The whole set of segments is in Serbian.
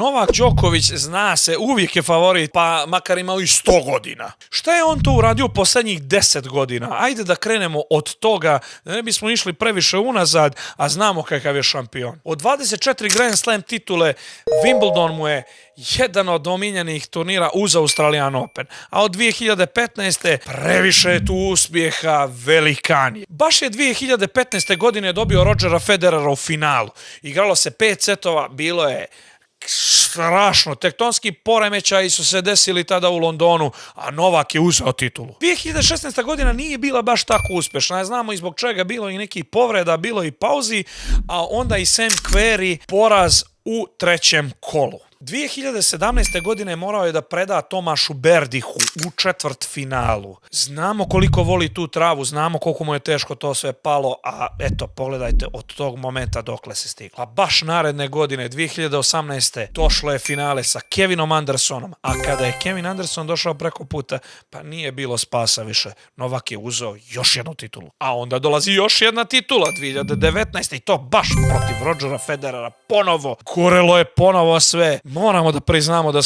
Novak Đoković, zna se, uvijek je favorit, pa makar imao i 100 godina. Šta je on to uradio u posljednjih 10 godina? Ajde da krenemo od toga, da ne bismo išli previše unazad, a znamo kakav je šampion. Od 24 Grand Slam titule, Wimbledon mu je jedan od omiljenih turnira uz Australian Open. A od 2015. previše je tu uspjeha, velikan je. Baš je 2015. godine dobio Rodgera Federera u finalu. Igralo se 5 setova, bilo je strašno. Tektonski poremećaji su se desili tada u Londonu, a Novak je uzeo titulu. 2016. godina nije bila baš tako uspješna. Ne znamo i zbog čega, bilo i nekih povreda, bilo i pauzi, a onda i Sam Querrey poraz u trećem kolu. 2017. godine morao je da preda Tomašu Berdihu u četvrtfinalu. Znamo koliko voli tu travu, znamo koliko mu je teško to sve palo, a eto, pogledajte od tog momenta dokle se stigla. Baš naredne godine, 2018. došlo je finale sa Kevinom Andersonom, a kada je Kevin Anderson došao preko puta, pa nije bilo spasa više. Novak je uzeo još jednu titulu. A onda dolazi još jedna titula, 2019. i to baš protiv Rodgera Federera. Ponovo, kurelo je ponovo sve. Moramo da priznamo da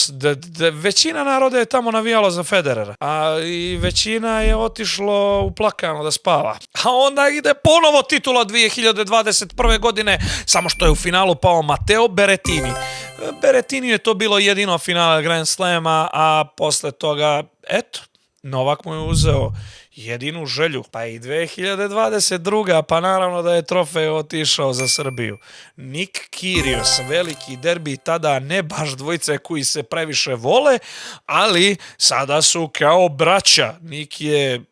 većina naroda je tamo navijalo za Federera, a i većina je otišlo uplakano da spava. A onda ide ponovo titula 2021. godine, samo što je u finalu pao Matteo Berrettini. Berrettini je to bilo jedino finale Grand Slama, a posle toga, eto, Novak mu je uzeo jedinu želju, pa i 2022. Pa naravno da je trofej otišao za Srbiju. Nick Kyrgios, veliki derbi tada, ne baš dvojice koji se previše vole, ali sada su kao braća. Nick je,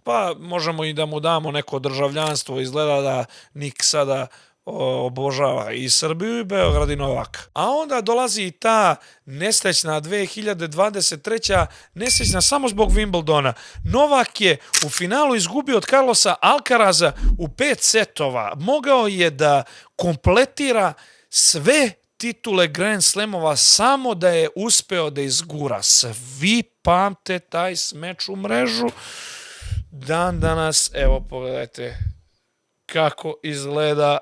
pa možemo i da mu damo neko državljanstvo, izgleda da Nick sada obožava i Srbiju i Beograd i Novaka. A onda dolazi i ta nesrećna 2023. nesrećna samo zbog Wimbledona. Novak je u finalu izgubio od Carlosa Alcaraza u 5 setova. Mogao je da kompletira sve titule Grand Slamova, samo da je uspeo da izgura. Svi pamte taj meč u mrežu. Dan danas, evo pogledajte kako izgleda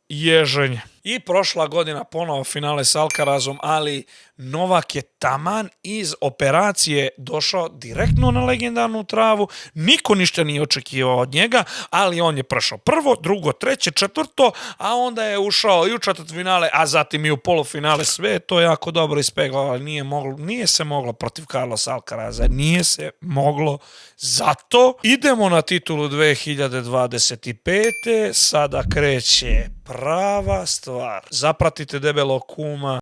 ježenje. I prošla godina ponovo finale s Alcarazom, ali Novak je taman iz operacije došao direktno na legendarnu travu. Niko ništa nije očekivao od njega, ali on je prošao prvo, drugo, treće, četvrto, a onda je ušao i u četvrtfinale, a zatim i u polufinale. Sve je to jako dobro ispegao, ali nije se moglo protiv Carlosa Alcaraza. Nije se moglo. Zato idemo na titulu 2025. Sada kreće prava stvar. Zapratite Debelog kuma.